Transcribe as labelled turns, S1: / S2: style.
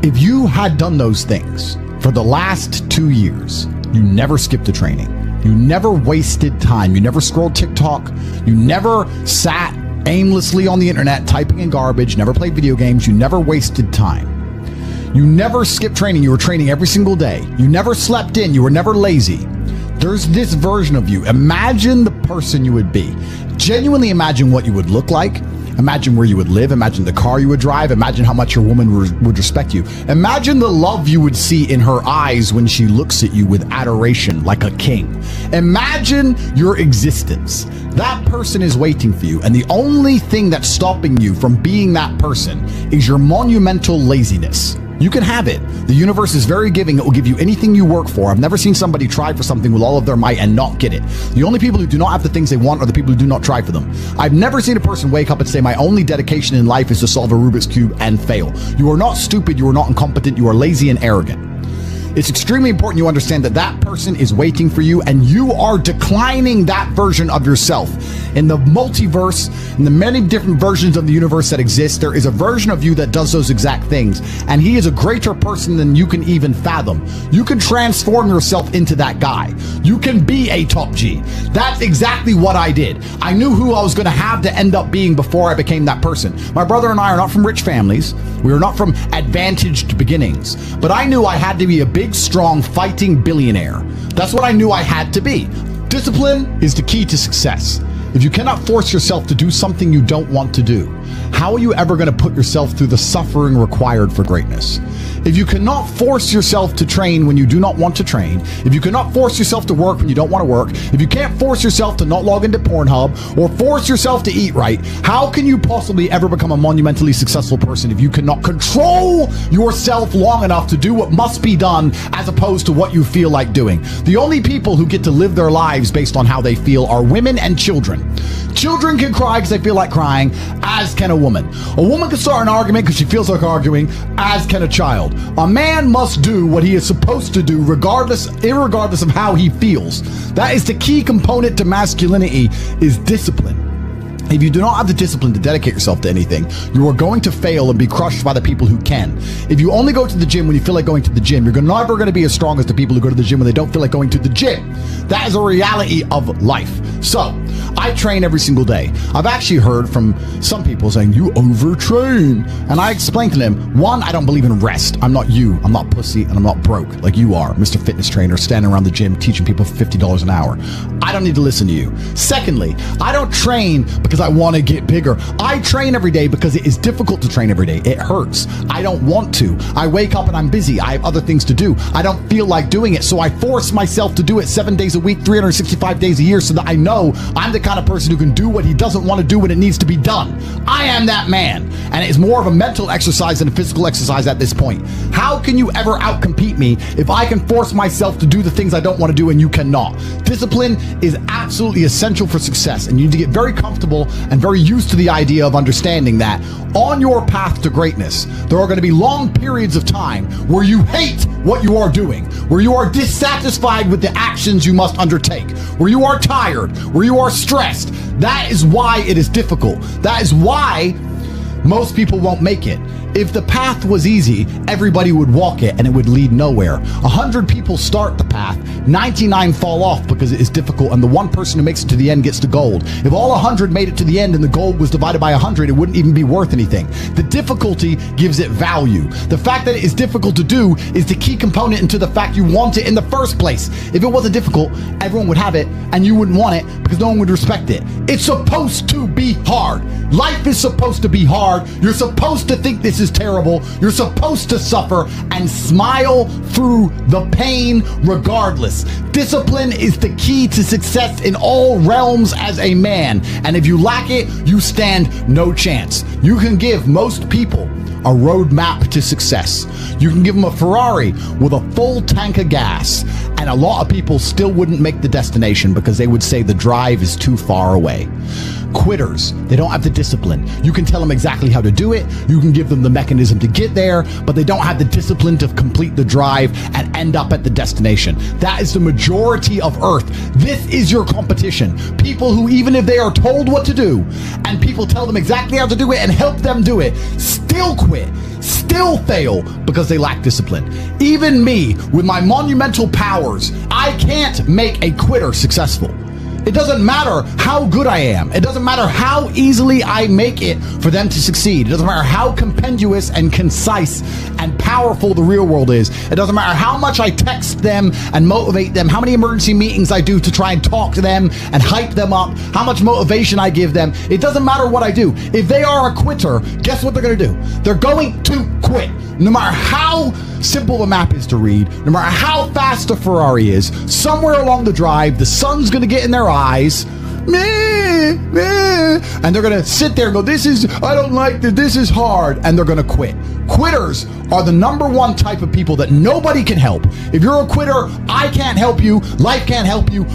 S1: If you had done those things for the last 2 years, you never skipped a training. You never wasted time. You never scrolled TikTok. You never sat aimlessly on the internet typing in garbage, never played video games. You never wasted time. You never skipped training. You were training every single day. You never slept in. You were never lazy. There's this version of you. Imagine the person you would be. Genuinely imagine what you would look like. Imagine where you would live. Imagine the car you would drive. Imagine how much your woman would respect you. Imagine the love you would see in her eyes when she looks at you with adoration like a king. Imagine your existence. That person is waiting for you, and the only thing that's stopping you from being that person is your monumental laziness. You can have it. The universe is very giving. It will give you anything you work for. I've never seen somebody try for something with all of their might and not get it. The only people who do not have the things they want are the people who do not try for them. I've never seen a person wake up and say, my only dedication in life is to solve a Rubik's Cube and fail. You are not stupid. You are not incompetent. You are lazy and arrogant. It's extremely important you understand that that person is waiting for you, and you are declining that version of yourself. In the multiverse, in the many different versions of the universe that exist, there is a version of you that does those exact things, and he is a greater person than you can even fathom. You can transform yourself into that guy. You can be a top G. That's exactly what I did. I knew who I was going to have to end up being before I became that person. My brother and I are not from rich families. We are not from advantaged beginnings, but I knew I had to be a big, strong, fighting billionaire. That's what I knew I had to be. Discipline is the key to success. If you cannot force yourself to do something you don't want to do, how are you ever going to put yourself through the suffering required for greatness? If you cannot force yourself to train when you do not want to train, if you cannot force yourself to work when you don't want to work, if you can't force yourself to not log into Pornhub or force yourself to eat right, how can you possibly ever become a monumentally successful person if you cannot control yourself long enough to do what must be done as opposed to what you feel like doing? The only people who get to live their lives based on how they feel are women and children. Children can cry because they feel like crying, as can a woman. A woman can start an argument because she feels like arguing, as can a child. A man must do what he is supposed to do irregardless of how he feels. That is the key component to masculinity, is discipline. If you do not have the discipline to dedicate yourself to anything, you are going to fail and be crushed by the people who can. If you only go to the gym when you feel like going to the gym, you're never going to be as strong as the people who go to the gym when they don't feel like going to the gym. That is a reality of life. So, I train every single day. I've actually heard from some people saying, you overtrain. And I explained to them, one, I don't believe in rest. I'm not you. I'm not pussy, and I'm not broke like you are, Mr. Fitness Trainer, standing around the gym teaching people for $50 an hour. I don't need to listen to you. Secondly, I don't train because I want to get bigger. I train every day because it is difficult to train every day. It hurts. I don't want to. I wake up and I'm busy. I have other things to do. I don't feel like doing it, so I force myself to do it 7 days a week, 365 days a year, so that I know I'm the kind of person who can do what he doesn't want to do when it needs to be done. I am that man, and it is more of a mental exercise than a physical exercise at this point. How can you ever outcompete me if I can force myself to do the things I don't want to do and you cannot? Discipline is absolutely essential for success, and you need to get very comfortable and very used to the idea of understanding that on your path to greatness, there are going to be long periods of time where you hate what you are doing, where you are dissatisfied with the actions you must undertake, where you are tired, where you are stressed. That is why it is difficult. That is why most people won't make it. If the path was easy, everybody would walk it and it would lead nowhere. 100 people start the path, 99 fall off because it is difficult, and the one person who makes it to the end gets the gold. If all 100 made it to the end and the gold was divided by 100, it wouldn't even be worth anything. The difficulty gives it value. The fact that it is difficult to do is the key component into the fact you want it in the first place. If it wasn't difficult, everyone would have it and you wouldn't want it because no one would respect it. It's supposed to be hard. Life is supposed to be hard. You're supposed to think this is terrible. You're supposed to suffer and smile through the pain regardless. Discipline is the key to success in all realms as a man, and if you lack it, you stand no chance. You can give most people a roadmap to success. You can give them a Ferrari with a full tank of gas, and a lot of people still wouldn't make the destination because they would say the drive is too far away. quitters. They don't have the discipline. You can tell them exactly how to do it. You can give them the mechanism to get there, but they don't have the discipline to complete the drive and end up at the destination. That is the majority of Earth. This is your competition. People who, even if they are told what to do and people tell them exactly how to do it and help them do it, still quit, still fail because they lack discipline. Even me, with my monumental powers, I can't make a quitter successful. It doesn't matter how good I am. It doesn't matter how easily I make it for them to succeed. It doesn't matter how compendious and concise and powerful the real world is. It doesn't matter how much I text them and motivate them, how many emergency meetings I do to try and talk to them and hype them up, how much motivation I give them. It doesn't matter what I do. If they are a quitter, guess what they're going to do? They're going to quit. No matter how simple the map is to read, no matter how fast the Ferrari is, somewhere along the drive, the sun's going to get in their eyes, meh, meh, and they're going to sit there and go, I don't like this, this is hard, and they're going to quit. Quitters are the number one type of people that nobody can help. If you're a quitter, I can't help you, life can't help you,